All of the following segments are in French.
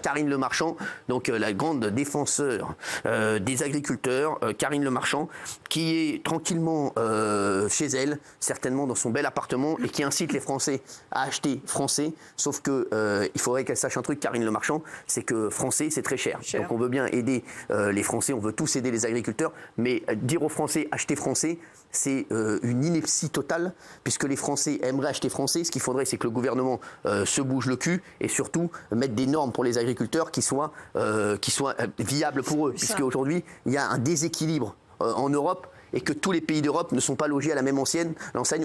Karine Le Marchand, donc la grande défenseur des agriculteurs, Karine Le Marchand, qui est tranquillement chez elle, certainement dans son bel appartement, et qui incite les Français à acheter français. Sauf que il faudrait qu'elle sache un truc, Karine Le Marchand, c'est que français, c'est très cher. Donc on veut bien aider les Français, on veut tous aider les agriculteurs, mais dire aux Français acheter français, c'est une ineptie totale, puisque les Français aimeraient acheter français. Ce qu'il faudrait, c'est que le gouvernement se bouge le cul et surtout mettre des normes pour les agriculteurs qui soient viables pour eux. Puisque aujourd'hui, il y a un déséquilibre en Europe et que tous les pays d'Europe ne sont pas logés à la même enseigne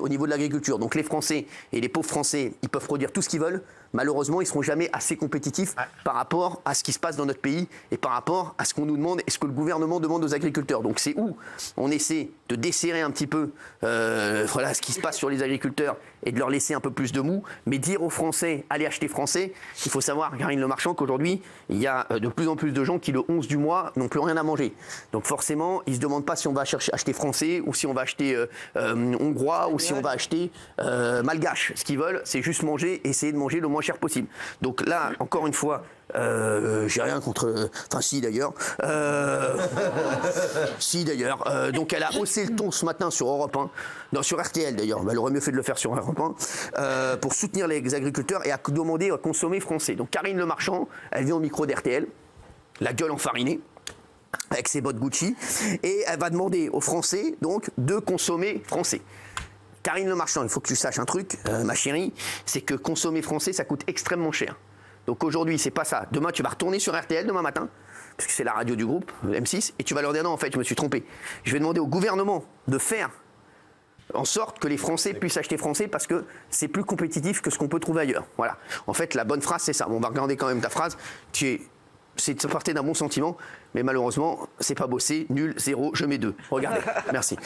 au niveau de l'agriculture. Donc les Français et les pauvres Français, ils peuvent produire tout ce qu'ils veulent. Malheureusement, ils ne seront jamais assez compétitifs par rapport à ce qui se passe dans notre pays et par rapport à ce qu'on nous demande et ce que le gouvernement demande aux agriculteurs. Donc c'est où on essaie de desserrer un petit peu ce qui se passe sur les agriculteurs et de leur laisser un peu plus de mou. Mais dire aux Français, allez acheter français, il faut savoir, Karine Le Marchand, qu'aujourd'hui, il y a de plus en plus de gens qui, le 11 du mois, n'ont plus rien à manger. Donc forcément, ils ne se demandent pas si on va acheter français ou si on va acheter hongrois ou si on va acheter malgache. Ce qu'ils veulent, c'est juste manger, essayer de manger le moins cher possible. Donc là, encore une fois, j'ai rien contre... Enfin, si d'ailleurs. Donc elle a haussé le ton ce matin sur Europe 1, non, sur RTL d'ailleurs, elle aurait mieux fait de le faire sur Europe 1, pour soutenir les agriculteurs et à demander à consommer français. Donc Karine Le Marchand, elle vient au micro d'RTL, la gueule enfarinée, avec ses bottes Gucci, et elle va demander aux Français donc de consommer français. Karine Le Marchand, il faut que tu saches un truc, ma chérie, c'est que consommer français, ça coûte extrêmement cher. Donc aujourd'hui, c'est pas ça. Demain, tu vas retourner sur RTL demain matin, parce que c'est la radio du groupe, M6, et tu vas leur dire non, en fait, je me suis trompé. Je vais demander au gouvernement de faire en sorte que les Français puissent acheter français parce que c'est plus compétitif que ce qu'on peut trouver ailleurs. Voilà. En fait, la bonne phrase, c'est ça. Bon, on va regarder quand même ta phrase. C'est de partir d'un bon sentiment, mais malheureusement, c'est pas bossé, nul, 0, je mets 2. Regardez, merci.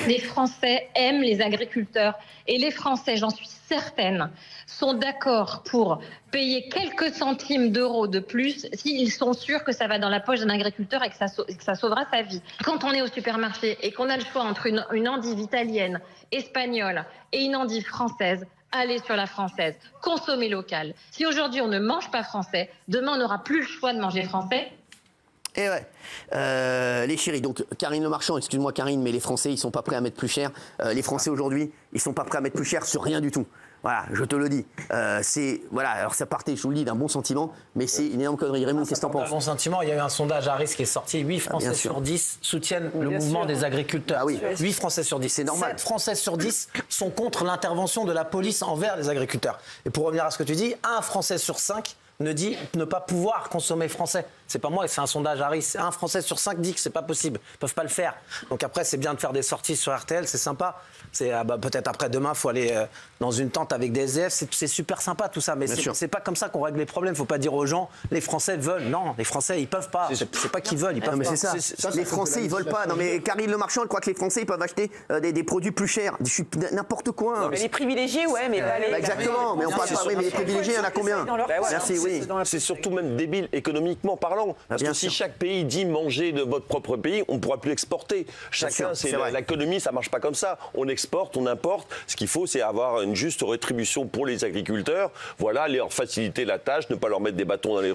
Les Français aiment les agriculteurs et les Français, j'en suis certaine, sont d'accord pour payer quelques centimes d'euros de plus s'ils sont sûrs que ça va dans la poche d'un agriculteur et que ça sauvera sa vie. Quand on est au supermarché et qu'on a le choix entre une endive italienne, espagnole et une endive française, allez sur la française, consommez local. Si aujourd'hui on ne mange pas français, demain on n'aura plus le choix de manger français. Et ouais, les chéris, donc Karine Le Marchand, excuse-moi Karine, mais les Français, ils sont pas prêts à mettre plus cher. Les Français aujourd'hui, ils sont pas prêts à mettre plus cher sur rien du tout. Voilà, je te le dis. Alors ça partait, je vous le dis, d'un bon sentiment, mais c'est une énorme connerie. Raymond, qu'est-ce que t'en penses ? Un bon sentiment, il y a eu un sondage à risque qui est sorti. 8 Français sur 10 soutiennent le mouvement des agriculteurs. Ah oui. 8 Français sur 10. C'est normal. 7 Français sur 10 sont contre l'intervention de la police envers les agriculteurs. Et pour revenir à ce que tu dis, 1 Français sur 5 dit ne pas pouvoir consommer français. C'est pas moi, c'est un sondage à risque. 1 Français sur 5 dit que c'est pas possible, ils peuvent pas le faire. Donc après, c'est bien de faire des sorties sur RTL, c'est sympa. Peut-être après demain, il faut aller dans une tente avec des SDF, c'est super sympa tout ça, mais c'est pas comme ça qu'on règle les problèmes. Faut pas dire aux gens, les Français veulent. Non, les Français, ils peuvent pas. C'est pas qu'ils veulent, ils peuvent pas. C'est ça. Les Français, ils veulent pas. Non mais Karine Le Marchand, elle croit que les Français, ils peuvent acheter des produits plus chers. N'importe quoi. Non, mais les privilégiés, ouais, mais pas les... Exactement, mais on parle pas, mais les privilégiés, il y en a combien ? Merci, oui. C'est surtout même débile économiquement parlant. Parce que si chaque pays dit manger de votre propre pays, on ne pourra plus exporter. Chacun, l'économie, ça ne marche pas comme ça. On exporte, on importe. Ce qu'il faut, c'est avoir une juste rétribution pour les agriculteurs. Voilà, leur faciliter la tâche, ne pas leur mettre des bâtons dans les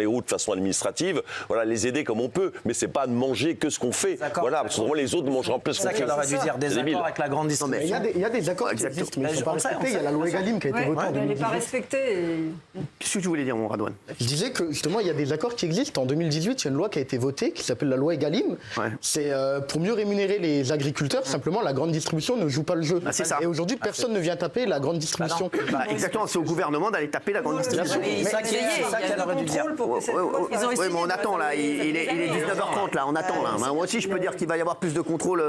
roues de façon administrative. Voilà, les aider comme on peut. Mais c'est pas de manger que ce qu'on fait. Voilà, parce que les autres mangeront plus ce qu'on fait. C'est ça qu'on aurait dû dire, des accords avec la grande distribution. Il y a des accords qui existent, mais ils ne sont pas respectés. Il y a la loi Egalim qui a été votée en 2018. Elle n'est pas respectée. Qu'est-ce que tu voulais dire, mon Radouane ? Je disais que justement, il y a des accords qui existent. En 2018, il y a une loi qui a été votée qui s'appelle la loi Egalim. Ouais. C'est pour mieux rémunérer les agriculteurs. Simplement, la grande distribution ne joue pas le jeu. C'est ça. Et aujourd'hui, personne ne vient taper la grande distribution. Exactement, c'est au gouvernement d'aller taper la grande distribution. C'est ça qu'elle aurait dû dire. Oui, mais on attend là. Il est 19h30 là. On attend là. Moi aussi, je peux dire qu'il va y avoir plus de contrôle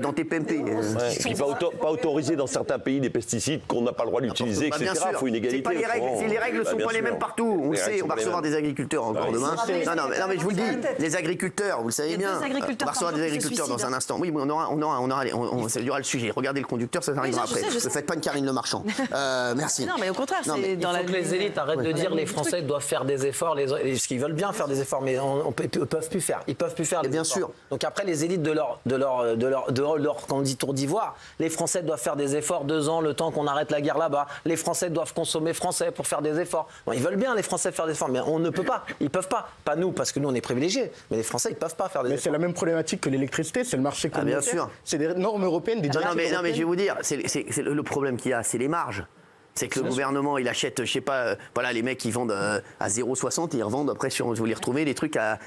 dans TPMP. Et puis pas autoriser dans certains pays des pesticides qu'on n'a pas le droit d'utiliser, etc. Il faut une égalité. Les règles ne sont pas les mêmes partout. On le sait. On va recevoir des agriculteurs encore demain. Non, mais je vous le dis, les agriculteurs, vous le savez bien. On va recevoir des agriculteurs dans un instant. Oui, mais ça y aura le sujet. Regardez le conducteur, ça arrivera après. Ne faites pas une Karine Le Marchand. Merci. Non, mais au contraire, c'est dans la. Les élites arrêtent de dire les Français doivent faire des efforts, parce qu'ils veulent bien faire des efforts, mais ils peuvent plus faire. Ils peuvent plus faire. Bien sûr. Donc après, les élites de leur quand on dit tour d'ivoire, les Français doivent faire des efforts 2 ans, le temps qu'on arrête la guerre là-bas. Les Français doivent consommer français pour faire des efforts. Bon, ils veulent bien, les Français, faire des efforts, mais on ne peut pas. Ils peuvent pas. Pas nous, parce que nous, on est privilégiés. Mais les Français, ils peuvent pas faire des Mais efforts. c'est la même problématique que l'électricité, c'est le marché communautaire. bien sûr. C'est des normes européennes, des Non, directives mais je vais européennes. vous dire, le problème qu'il y a, c'est les marges. C'est que le gouvernement, il achète, je sais pas, voilà, les mecs, ils vendent à 0,60 et ils revendent après, vous les retrouvez, des trucs à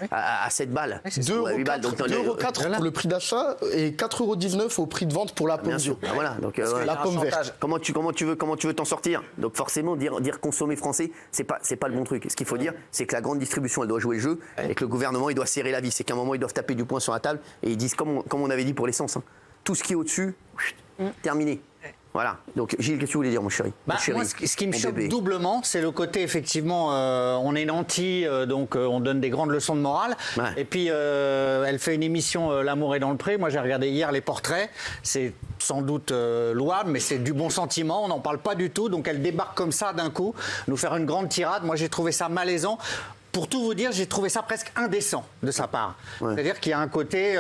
7 balles. 2,4 € pour le prix d'achat et 4,19 € au prix de vente pour la pomme Bien sûr. bio. Ah, voilà, donc La pomme verte. comment tu veux t'en sortir? Donc forcément, dire consommer français, c'est pas le bon truc. Ce qu'il faut dire, c'est que la grande distribution, elle doit jouer le jeu et que le gouvernement, il doit serrer la vis. C'est qu'à un moment, ils doivent taper du poing sur la table et ils disent, comme on avait dit pour l'essence, hein, tout ce qui est au-dessus, terminé. Voilà. Donc, Gilles, qu'est-ce que tu voulais dire, mon chéri? Bah, Mon chéri, moi, ce qui me mon choque bébé. doublement, c'est le côté, effectivement, on est nantis, donc on donne des grandes leçons de morale. Ouais. Et puis, elle fait une émission L'amour est dans le pré. Moi, j'ai regardé hier les portraits. C'est sans doute louable, mais c'est du bon sentiment. On n'en parle pas du tout. Donc, elle débarque comme ça d'un coup, nous faire une grande tirade. Moi, j'ai trouvé ça malaisant. Pour tout vous dire, j'ai trouvé ça presque indécent de sa part. Ouais. C'est-à-dire qu'il y a un côté,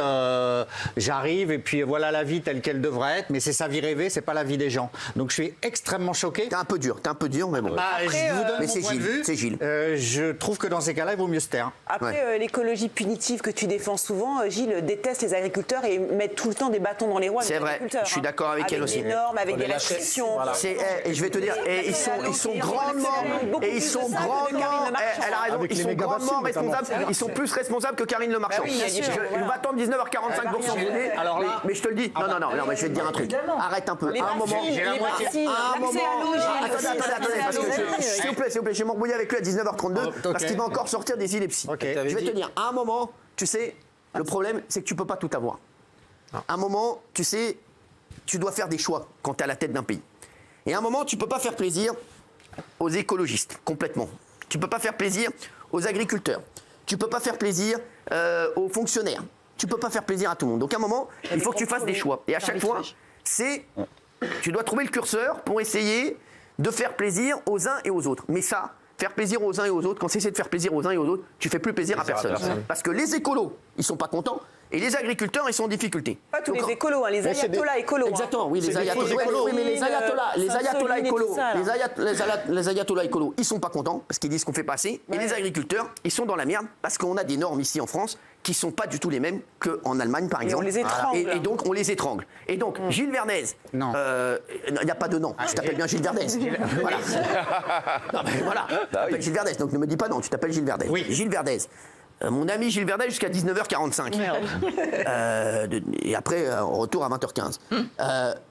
j'arrive et puis voilà la vie telle qu'elle devrait être, mais c'est sa vie rêvée, c'est pas la vie des gens. Donc je suis extrêmement choqué. T'es un peu dur, mais bon. Bah, je vous donne mais mon c'est point de Gilles, vue. c'est Gilles. Je trouve que dans ces cas-là, il vaut mieux se taire. Après, l'écologie punitive que tu défends souvent, Gilles déteste les agriculteurs et met tout le temps des bâtons dans les roues. C'est des vrai, agriculteurs, je suis d'accord avec elle aussi. Avec des normes, avec On des les lâche. restrictions. Voilà. Et je vais te dire, ils sont grandement, et ils sont grandement, elle a raison, Avec ils les sont méga grandement bassines, notamment. responsables, ils sont plus responsables que Karine Le Marchand. Bah oui, bien sûr, Je voilà. va attendre 19h45 donner. Alors là- Mais je te le dis, non, mais je vais te dire un truc. Arrête un peu, Les à un moment. vaccines, j'ai la les moitié. vaccines, À un moment, l'accès à l'eau, Gilles, attendez, parce que s'il vous plaît, je vais m'embrouiller avec lui à 19h32 parce qu'il va encore sortir des illepsies. Ok. Je vais te dire, à un moment, tu sais, le problème, c'est que tu peux pas tout avoir. À un moment, tu sais, tu dois faire des choix quand tu es à la tête d'un pays. Et à un moment, tu peux pas faire plaisir aux écologistes, complètement. Tu peux pas faire plaisir aux agriculteurs. Tu peux pas faire plaisir aux fonctionnaires. Tu peux pas faire plaisir à tout le monde. Donc à un moment, il faut que tu fasses des choix. Et à chaque fois, tu dois trouver le curseur pour essayer de faire plaisir aux uns et aux autres. Mais ça, faire plaisir aux uns et aux autres, quand tu essaies de faire plaisir aux uns et aux autres, tu fais plus plaisir à personne. Parce que les écolos, ils sont pas contents. Et les agriculteurs, ils sont en difficulté. Pas tous Donc, les écolos, hein, les Mais c'est des- ayatollahs écolos. hein. Exactement, oui, les des ayatollahs. faux écolos. Oui, mais les ayatollahs Sainte-Soline et écolos, tout ça, là. les ayatollahs écolos, ils sont pas contents parce qu'ils disent qu'on fait pas assez. Et les agriculteurs, ils sont dans la merde parce qu'on a des normes ici en France qui sont pas du tout les mêmes qu'en Allemagne, par exemple. on les étrangle. Et donc, on les étrangle. Et donc, Gilles Verdez, Non. il n'y a pas de nom. Tu t'appelles bien Gilles Verdez. Voilà. Non, mais voilà. Tu t'appelles Gilles Verdez, donc ne me dis pas non, tu t'appelles Gilles Verdez. Oui. Gilles Verdez. Mon ami Gilles Verdez jusqu'à 19h45. Et après, retour à 20h15.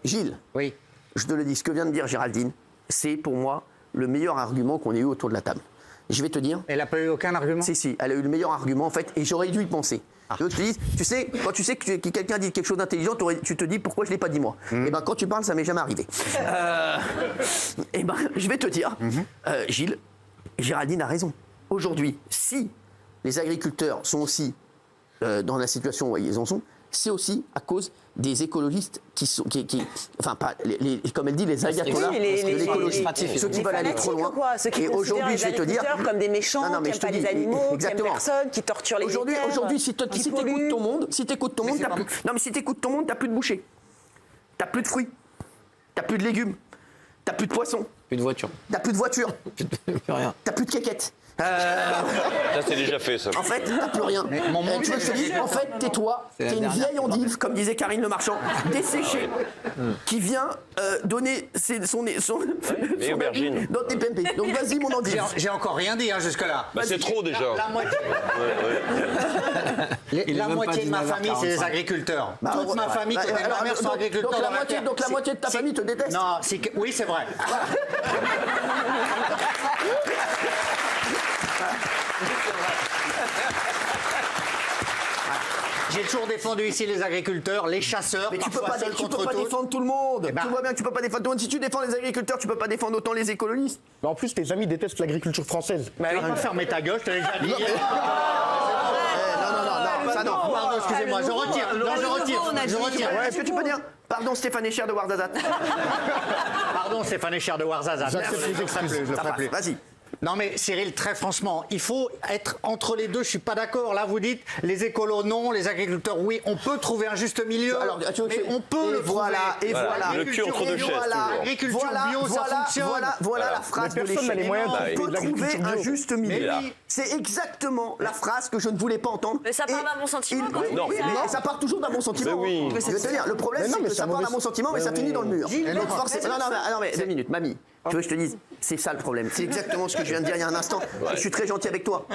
Gilles, Oui. je te le dis, ce que vient de dire Géraldine, c'est pour moi le meilleur argument qu'on ait eu autour de la table. Je vais te dire, Elle n'a pas eu aucun argument. si, elle a eu le meilleur argument en fait, et j'aurais dû y penser. Je te dis, tu sais, quand tu sais que quelqu'un dit quelque chose d'intelligent, tu te dis pourquoi je ne l'ai pas dit moi. Et ben quand tu parles, ça m'est jamais arrivé. Et ben je vais te dire, Gilles, Géraldine a raison. Aujourd'hui, si les agriculteurs sont aussi dans la situation où ils en sont, c'est aussi à cause des écologistes enfin pas, comme elle dit, les ayatollahs Oui, de l'écologie, ceux qui veulent aller trop loin. Ceux qui Et considèrent aujourd'hui, les je vais te dire, agriculteurs comme des méchants, Non, mais qui je te n'aiment pas dis, les animaux, qui n'aiment exactement. personne, qui torturent les Aujourd'hui, si tu écoutes ton monde, t'as plus de bouchers, t'as plus de fruits, t'as plus de légumes, t'as plus de poissons, Plus de voiture. t'as plus de voitures, Plus rien. t'as plus de quéquettes. Ça, c'est déjà fait, ça. En fait, t'as plus rien. mon monde, Tu veux que je te dise, en fait, tais-toi, C'est la t'es une dernière. vieille endive, comme disait Karine Le Marchand, desséchée, qui vient donner son aubergine. dans tes PMP. Donc vas-y, mon endive. J'ai encore rien dit hein, jusque-là. Bah, c'est trop déjà. La moitié, Il est la même pas moitié de ma 19h45. famille, c'est des agriculteurs. Toute ma famille, côté de ma mère, sont agriculteurs. Donc la dans la moitié, terre. donc la moitié de ta famille te déteste. Non, oui, c'est vrai. J'ai toujours défendu ici les agriculteurs, les chasseurs, Mais tu peux parfois pas, seuls tu peux contre pas tous. défendre tout le monde. Eh ben- Tu vois bien que tu peux pas défendre tout le monde. Si tu défends les agriculteurs, tu peux pas défendre autant les écologistes. Mais en plus, tes amis détestent l'agriculture française. Tu vas pas fermer ta gueule, je te l'ai déjà dit. Non, ça non. Pardon, excusez-moi, je retire. Non, je retire. Je retire. Ouais, est-ce que tu peux dire pardon Stéphane Echer de Ouarzazate? Pardon, Stéphane Echer de Ouarzazate. J'accepte les excuses. Je le Ça ferai passe, plus. vas-y. Non mais Cyril, très franchement, il faut être entre les deux. Je suis pas d'accord. Là, vous dites les écolos non, les agriculteurs oui. On peut trouver un juste milieu. Alors, mais on peut le voilà, trouver. et voilà. Le cul entre deux chaises. L'agriculture bio, ça fonctionne. Voilà la phrase de l'échec. On peut trouver un juste milieu. C'est exactement la phrase que je ne voulais pas entendre. Mais ça part d'un bon sentiment. Non, oui, mais ça part toujours d'un bon sentiment. Oui. Je veux te dire, le problème, c'est que ça part d'un bon sentiment, mais ça finit dans le mur. Donc forcément, non, mais 2 minutes, mamie. Tu veux que je te dise, c'est ça le problème. C'est exactement ce que je viens de dire il y a un instant. Je suis très gentil avec toi.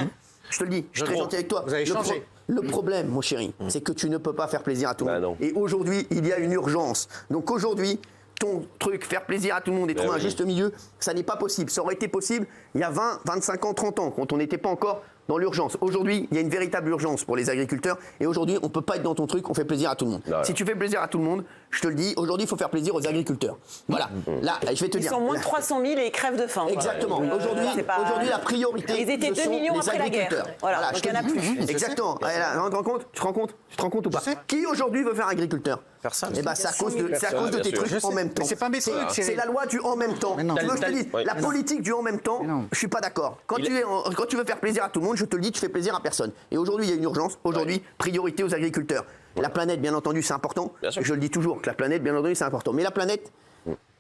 Je te le dis, je suis très gentil avec toi. Vous avez changé. Le problème, mon chéri, c'est que tu ne peux pas faire plaisir à tout le monde. Et aujourd'hui, il y a une urgence. Donc aujourd'hui, ton truc, faire plaisir à tout le monde et trouver un juste milieu, ça n'est pas possible. Ça aurait été possible il y a 20, 25 ans, 30 ans, quand on n'était pas encore dans l'urgence. Aujourd'hui, il y a une véritable urgence pour les agriculteurs. Et aujourd'hui, on ne peut pas être dans ton truc, on fait plaisir à tout le monde. Si tu fais plaisir à tout le monde, je te le dis, aujourd'hui, il faut faire plaisir aux agriculteurs. Voilà. Là, je vais te dire. Ils sont moins de 300 000 et ils crèvent de faim. Exactement. Aujourd'hui, la priorité, ils étaient 2 millions après la guerre. Voilà, donc il n'y en a plus. Exactement. Tu te rends compte ou pas? Qui aujourd'hui veut faire agriculteur? Personne. Eh ben, c'est à cause de tes trucs en même temps. C'est pas mes trucs. C'est la loi du en même temps. Tu veux que je te dise, la politique du en même temps, je suis pas d'accord. Quand tu veux faire plaisir à tout le monde, je te le dis, tu fais plaisir à personne. Et aujourd'hui, il y a une urgence. Aujourd'hui, priorité aux agriculteurs. La planète, bien entendu, c'est important. Je le dis toujours, que la planète, bien entendu, c'est important. Mais la planète,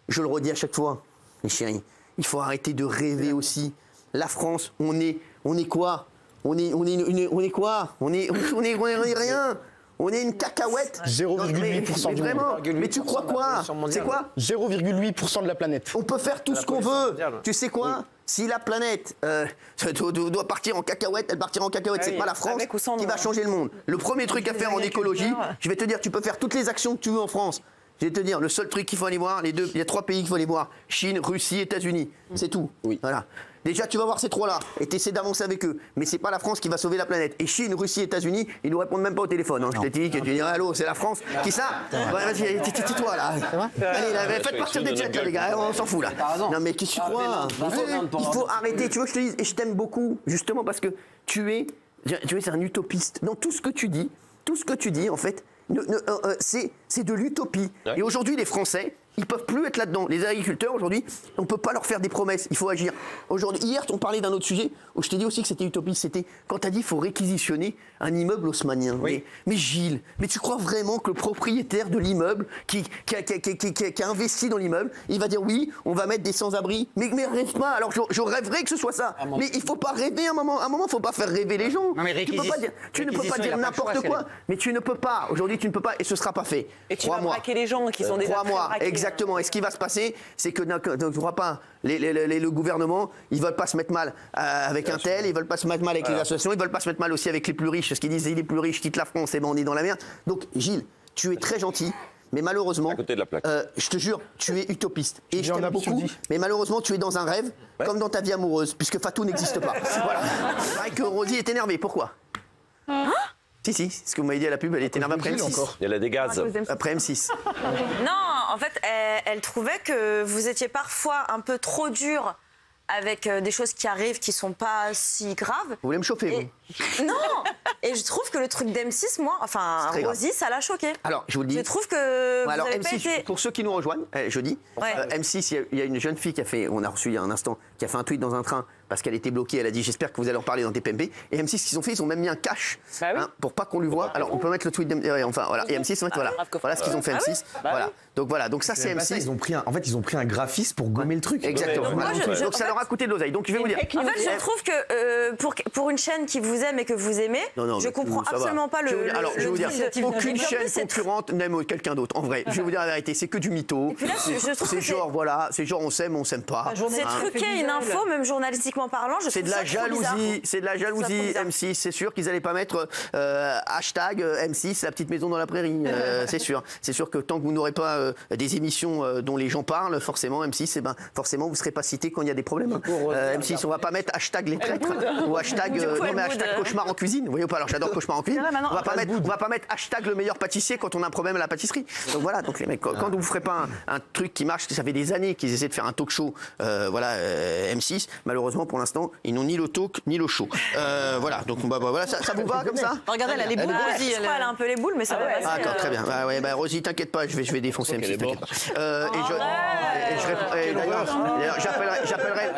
je le redis à chaque fois, mes chéris, il faut arrêter de rêver aussi. La France, on est quoi? On est quoi? On est rien. On est une cacahuète. 0,8% du vraiment. Mais tu crois quoi? C'est quoi? 0,8% de la planète. On peut faire tout ce qu'on veut. Tu sais quoi? Si la planète doit partir en cacahuète, elle partira en cacahuète. C'est pas la France qui va changer le monde. Le premier truc à faire en écologie, je vais te dire, tu peux faire toutes les actions que tu veux en France. Je vais te dire, le seul truc qu'il faut aller voir, il y a 3 pays qu'il faut aller voir. Chine, Russie, États-Unis. C'est tout. Voilà. Déjà, tu vas voir ces 3-là et tu essaies d'avancer avec eux. Mais c'est pas la France qui va sauver la planète. Et Chine, Russie, États-Unis, ils nous répondent même pas au téléphone. Hein. Je t'ai dit que tu dirais allô, c'est la France. Qui ça? Vas-y, tais-toi là. Allez, faites partir des jets, là, les gars. On s'en fout là. Non, mais qu'est-ce que tu crois? Il faut arrêter. Tu veux que je te dise? Et je t'aime beaucoup, justement, parce que tu es un utopiste. Dans tout ce que tu dis, en fait, c'est de l'utopie. Et aujourd'hui, les Français, ils peuvent plus être là-dedans. Les agriculteurs, aujourd'hui, on ne peut pas leur faire des promesses. Il faut agir. Hier, on parlait d'un autre sujet où je t'ai dit aussi que c'était utopiste. C'était quand tu as dit qu'il faut réquisitionner un immeuble haussmannien. Oui. Mais Gilles, mais tu crois vraiment que le propriétaire de l'immeuble qui a investi dans l'immeuble, il va dire oui, on va mettre des sans-abri? Mais rêve pas. Alors je rêverais que ce soit ça. Mais il ne faut pas rêver un moment. Il ne faut pas faire rêver les gens. Non, mais tu ne peux pas dire n'importe quoi. Mais tu ne peux pas. Aujourd'hui, tu ne peux pas et ce ne sera pas fait. Et tu vas braquer les gens qui sont déjà braqués. Exactement. Et ce qui va se passer, c'est que tu crois pas, le gouvernement, ils veulent pas se mettre mal avec un tel, ils veulent pas se mettre mal avec les associations, ils veulent pas se mettre mal aussi avec les plus riches. Ce qu'ils disent, les plus riches quittent la France, et ben on est dans la merde. Donc Gilles, tu es très gentil. Mais malheureusement, je te jure, tu es utopiste. Et je t'aime beaucoup. Mais malheureusement, tu es dans un rêve, comme dans ta vie amoureuse, puisque Fatou n'existe pas. Voilà. C'est vrai que Rosie est énervée. Pourquoi? Si, ce que vous m'avez dit à la pub, elle était énervée après M6. Elle a des gaz. Après M6. Non, en fait, elle trouvait que vous étiez parfois un peu trop dur avec des choses qui arrivent qui sont pas si graves. Vous voulez me chauffer, vous? Non. Et je trouve que le truc d'M6, moi, enfin, Rosie, ça l'a choqué. Alors, je vous le dis. Je trouve que vous alors, avez M6, pas été... pour ceux qui nous rejoignent, jeudi, M6, il y a une jeune fille on a reçu il y a un instant, qui a fait un tweet dans un train parce qu'elle était bloquée. Elle a dit j'espère que vous allez en parler dans TPMP. Et M6, ce qu'ils ont fait, ils ont même mis un cache pour pas qu'on lui voit. Alors, on peut mettre le tweet enfin voilà. Et M6, en fait, voilà ce qu'ils ont fait M6. Voilà. Donc ça, c'est M6. Ils ont pris un graphiste pour gommer le truc. Exactement. Donc ça leur a coûté de l'oseille. Donc je vais vous dire. En fait, je trouve que pour une chaîne qui vous aime et que vous aimez, je comprends absolument pas le. Alors, je vais vous dire, aucune chaîne concurrente n'aime quelqu'un d'autre. En vrai, je vais vous dire la vérité, c'est que du mytho. C'est genre, voilà, c'est genre on s'aime pas. C'est truqué une info, même journalistiquement parlant. C'est de la jalousie, M6. C'est sûr qu'ils allaient pas mettre hashtag M6, la petite maison dans la prairie. C'est sûr. C'est sûr que tant que vous n'aurez pas des émissions dont les gens parlent, forcément M6, forcément vous serez pas cité quand il y a des problèmes. M6, on va pas mettre hashtag les traîtres ou hashtag hashtag cauchemar en cuisine. Vous voyez ou pas? Alors j'adore cauchemar en cuisine. On va pas mettre hashtag le meilleur pâtissier quand on a un problème à la pâtisserie. Donc voilà, donc les mecs, quand vous ferez pas un truc qui marche, ça fait des années qu'ils essaient de faire un talk show, M6, malheureusement pour l'instant, ils n'ont ni le talk ni le show. Voilà, donc voilà, ça vous va comme ça? Regardez, elle a les boules. Rosie, elle a un peu les boules, mais ça va passer. D'accord, très bien. Rosie, t'inquiète pas, je vais défoncer M6, t'inquiète pas.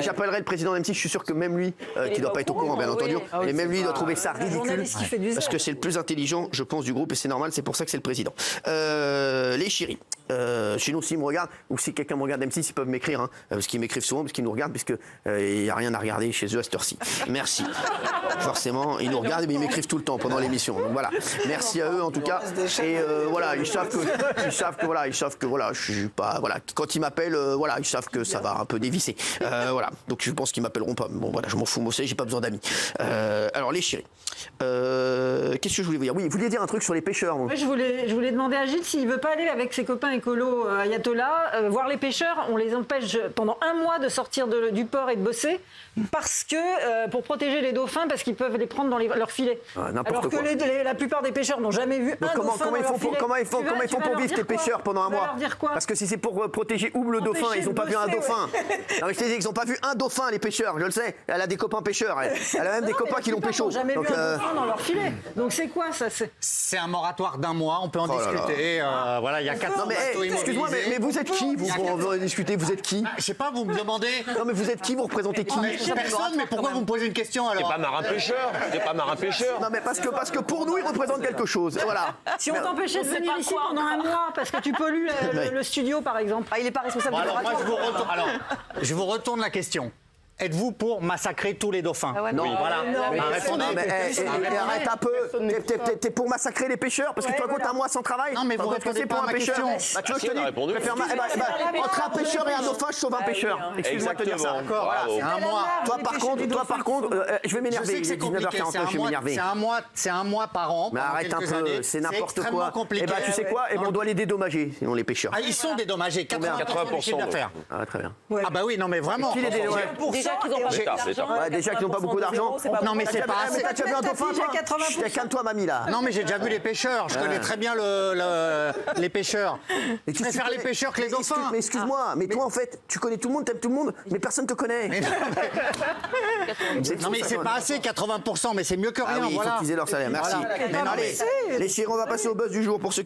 J'appellerai le président d'M6, je suis sûr que même lui, qui ne doit pas être au courant, bien entendu, mais même lui, il doit trouver ça ridicule. Parce que c'est le plus intelligent, je pense, du groupe, et c'est normal, c'est pour ça que c'est le président. Les chéris. Sinon, s'ils me regardent, ou si quelqu'un me regarde M6, ils peuvent m'écrire, hein, parce qu'ils m'écrivent souvent, parce qu'ils nous regardent, parce qu'il n'y a rien à regarder chez eux à cette heure-ci. Merci. Forcément, ils nous regardent, mais ils m'écrivent tout le temps pendant l'émission. Donc voilà. Merci à eux, en tout cas. Et voilà, ils savent que voilà, je suis pas, voilà. Quand ils m'appellent, voilà, ils savent que ça va un peu dévisser. Voilà. Donc je pense qu'ils m'appelleront pas. Bon voilà, je m'en fous, moi aussi, j'ai pas besoin d'amis. Alors les chéris. Qu'est-ce que je voulais vous dire? Oui, vous vouliez dire un truc sur les pêcheurs. Oui, je voulais demander à Gilles s'il veut pas aller avec ses copains écolos Ayatollah voir les pêcheurs. On les empêche pendant un mois de sortir du port et de bosser parce que pour protéger les dauphins, parce qu'ils peuvent les prendre dans leurs filets. Alors que la plupart des pêcheurs n'ont jamais vu un dauphin dans leur filet. Comment ils font pour vivre les pêcheurs pendant un mois? leur dire quoi? Parce que si c'est pour protéger le dauphin, ils n'ont pas vu un dauphin. Non, mais je t'ai dit qu'ils n'ont pas vu un dauphin, les pêcheurs, je le sais. Elle a des copains pêcheurs. Elle a même des copains qui l'ont pécho. Ils n'ont jamais vu un dauphin dans leur filet. Donc c'est quoi ça? C'est un moratoire d'un mois, on peut en discuter. Voilà, il y a 400 bateaux immobilisés. Excuse-moi, mais vous êtes qui, vous, pour en discuter? Vous êtes qui? Je sais pas, vous me demandez. Non, mais vous êtes qui? Vous représentez qui? Personne, mais pourquoi vous me posez une question alors? T'es pas marin-pêcheur. T'es pas marin-pêcheur. Non, mais parce que pour nous, il représente quelque chose. Voilà. Si on t'empêchait de venir ici pendant un mois parce que tu pollues le studio, par exemple. Il n'est pas responsable Bon, du alors, moi, droit. je vous retourne la question. Êtes-vous pour massacrer tous les dauphins? Non, voilà. Répondez. Arrête un peu. T'es pour massacrer les pêcheurs parce que tu racontes un mois sans travail? Non, mais vous répondez pas à ma question. Bah, tu veux que je te dise? Entre un pêcheur et un dauphin, je sauve un pêcheur. Excuse-moi de te dire ça. C'est un mois. Toi, par contre, je vais m'énerver. Je sais que c'est compliqué. Je vais m'énerver. C'est un mois par an. Mais arrête un peu, c'est n'importe quoi. Et bah, tu sais quoi? On doit les dédommager, sinon les pêcheurs. Ah, ils sont dédommagés. 80% du chiffre d'affaires. Ah, très bien. Ah bah oui, non mais vraiment. Qui les dédommage? Déjà qu'ils n'ont pas beaucoup d'argent. Non mais c'est pas assez. T'as déjà vu un dauphin, toi? Calme-toi, mamie, là. Non mais j'ai déjà vu les pêcheurs. Je connais très bien les pêcheurs. Je préfère les pêcheurs que les dauphins. Mais excuse-moi, mais toi en fait, tu connais tout le monde, t'aimes tout le monde, mais personne te connaît. Non mais c'est pas assez, 80%, mais c'est mieux que rien. Ah oui, il faut qu'ils aient leur salaire. Merci. Allez, les chéris, on va passer au buzz du jour pour ceux